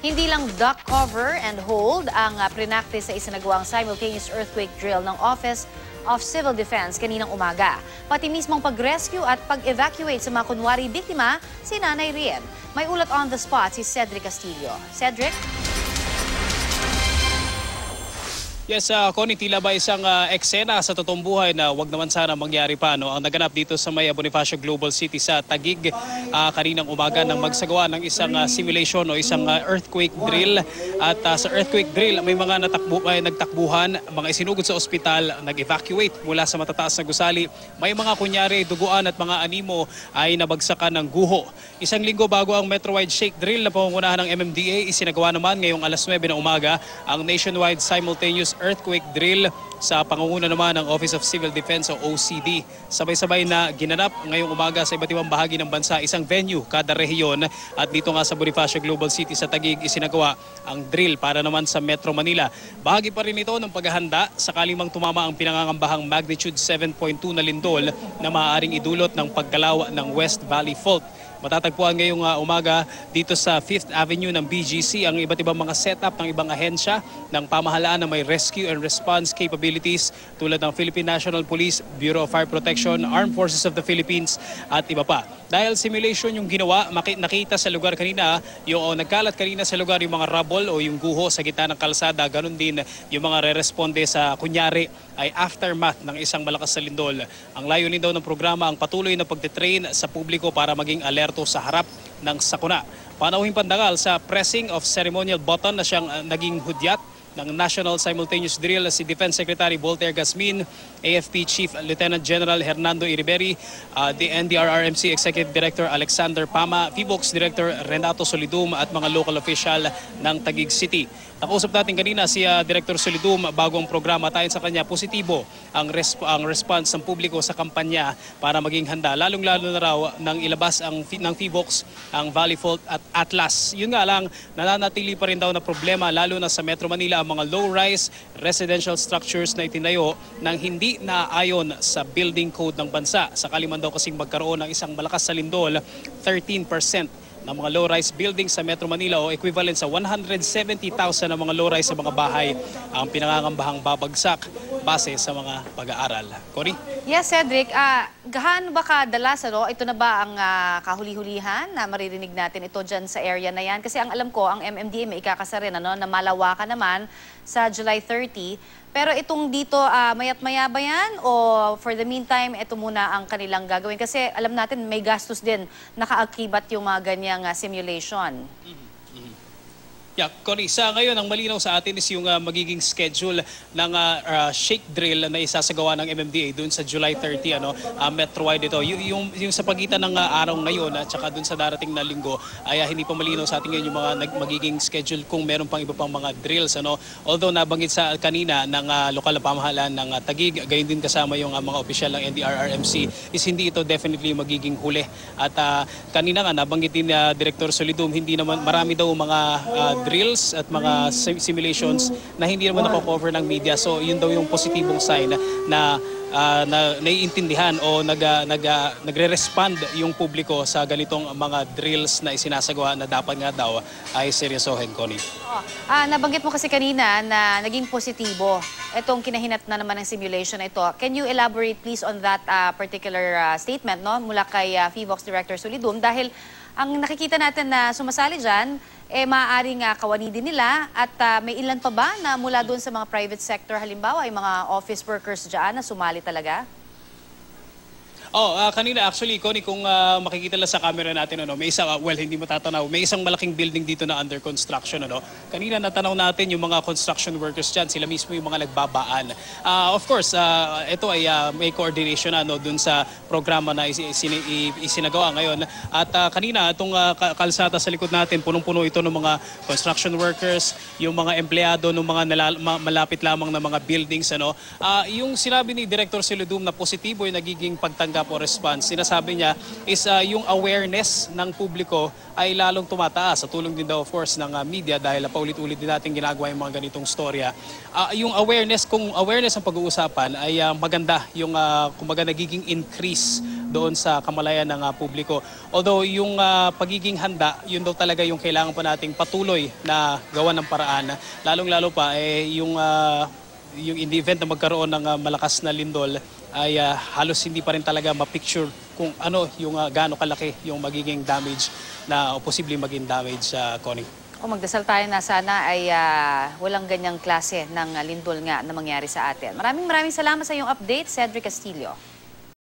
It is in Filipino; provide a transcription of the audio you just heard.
Hindi lang duck cover and hold ang prinactice sa isinagawang simultaneous earthquake drill ng Office of Civil Defense kaninang umaga. Pati mismong pag-rescue at pag-evacuate sa mga kunwari biktima, si Nanay Rien. May ulat on the spot si Cedric Castillo. Cedric? Yes, Connie, tila ba isang eksena sa totoong buhay na wag naman sana mangyari pa. No? Ang naganap dito sa may Bonifacio Global City sa Taguig kaninang umaga nang magsagawa ng isang simulation o isang earthquake drill. At sa earthquake drill, may mga nagtakbuhan, mga isinugod sa ospital, nag-evacuate mula sa matataas na gusali. May mga kunyari duguan at mga animo ay nabagsakan ng guho. Isang linggo bago ang Metro-wide shake drill na pangungunahan ng MMDA, isinagawa naman ngayong alas 9 ng umaga ang nationwide simultaneous earthquake drill sa pangunguna naman ng Office of Civil Defense o OCD. Sabay-sabay na ginanap ngayong umaga sa iba't ibang bahagi ng bansa, isang venue kada rehiyon, at dito nga sa Bonifacio Global City sa Taguig isinagawa ang drill para naman sa Metro Manila. Bahagi pa rin ito ng paghahanda sakaling mang tumama ang pinangangambahang magnitude 7.2 na lindol na maaaring idulot ng paggalaw ng West Valley Fault. Matatagpuan ngayong umaga dito sa 5th Avenue ng BGC ang iba't ibang mga setup ng ibang ahensya ng pamahalaan na may rescue and response capabilities tulad ng Philippine National Police, Bureau of Fire Protection, Armed Forces of the Philippines at iba pa. Dahil simulation yung ginawa, nakita sa lugar kanina, nagkalat kanina sa lugar yung mga rubble o yung guho sa gitna ng kalsada, ganun din yung mga re-responde sa kunyari ay aftermath ng isang malakas na lindol. Ang layunin daw ng programa ang patuloy na pagtitrain sa publiko para maging alerto sa harap ng sakuna. Panauhing pandangal sa pressing of ceremonial button na siyang naging hudyat ng National Simultaneous Drill si Defense Secretary Voltaire Gasmin, AFP Chief Lieutenant General Hernando Iriberi, the NDRRMC Executive Director Alexander Pama, PHIVOLCS Director Renato Solidum at mga local official ng Taguig City. Nakausap natin kanina si Director Solidum bagong programa. Tayo sa kanya, positibo ang response ng publiko sa kampanya para maging handa. Lalong-lalo na raw nang ilabas ng PHIVOLCS ang Valley Fault at Atlas. Yun nga lang, nananatili pa rin daw na problema lalo na sa Metro Manila ang mga low-rise residential structures na itinayo nang hindi naaayon sa building code ng bansa. Sakali man daw kasing magkaroon ng isang malakas na lindol, 13% ng mga low-rise buildings sa Metro Manila o equivalent sa 170,000 na mga low-rise sa mga bahay ang pinangangambahang babagsak base sa mga pag-aaral. Cory? Yes, Cedric. Gaano ba kadalas, ito na ba ang kahuli-hulihan na maririnig natin ito dyan sa area na yan? Kasi ang alam ko, ang MMDA may ikakasa rin, na malawakan naman sa July 30. Pero itong dito, mayat-maya ba yan? O for the meantime, ito muna ang kanilang gagawin? Kasi alam natin, may gastos din nakaakibat yung mga ganyang simulation. Yeah, Connie, sa ngayon ang malinaw sa atin is yung magiging schedule ng shake drill na isasagawa ng MMDA doon sa July 30, Metro-wide ito. Yung sa pagitan ng araw ngayon at saka doon sa darating na linggo ay hindi pa malinaw sa atin ngayon yung mga magiging schedule kung meron pang iba pang mga drills. Although nabanggit sa kanina ng lokal na pamahalaan ng Taguig, gayon din kasama yung mga opisyal ng NDRRMC, is hindi ito definitely magiging huli. At kanina nga nabanggit din Director Solidum, hindi naman marami daw mga drills at mga simulations na hindi naman nako-cover ng media. So yun daw yung positibong sign na naiintindihan o nagre-respond yung publiko sa ganitong mga drills na isinasagawa na dapat nga daw ay seryosohin, Connie. Nabanggit mo kasi kanina na naging positibo itong kinahinat na naman ng simulation na ito. Can you elaborate please on that particular statement mula kay PHIVOLCS Director Solidum? Dahil ang nakikita natin na sumasali dyan, maaaring kawani din nila at may ilan pa ba na mula doon sa mga private sector, halimbawa ay mga office workers dyan na sumali talaga? Kanina actually, Connie, kung makikita lang sa camera natin, may isang, hindi matatanaw, may isang malaking building dito na under construction. Kanina natanaw natin yung mga construction workers dyan, sila mismo yung mga nagbabaan. Of course, ito ay may coordination dun sa programa na isinagawa ngayon. At kanina, itong kalsada sa likod natin, punong-puno ito ng mga construction workers, yung mga empleyado ng mga malapit lamang na mga buildings. Yung sinabi ni Director Solidum na positibo yung nagiging pagtanggap o response, sinasabi niya is yung awareness ng publiko ay lalong tumataas. Sa tulong din daw of course ng media dahil paulit-ulit din natin ginagawa yung mga ganitong storya. Yung awareness, kung awareness ang pag-uusapan ay maganda yung kumbaga nagiging increase doon sa kamalayan ng publiko. Although yung pagiging handa, yun daw talaga yung kailangan pa nating patuloy na gawa ng paraan. Lalong-lalo pa yung in the event na magkaroon ng malakas na lindol ay halos hindi pa rin talaga ma-picture kung ano yung gaano kalaki yung magiging damage na o posibleng maging damage sa Connie. O magdasal tayo na sana ay walang ganyang klase ng lindol nga na mangyari sa atin. Maraming salamat sa iyong update, Cedric Castillo.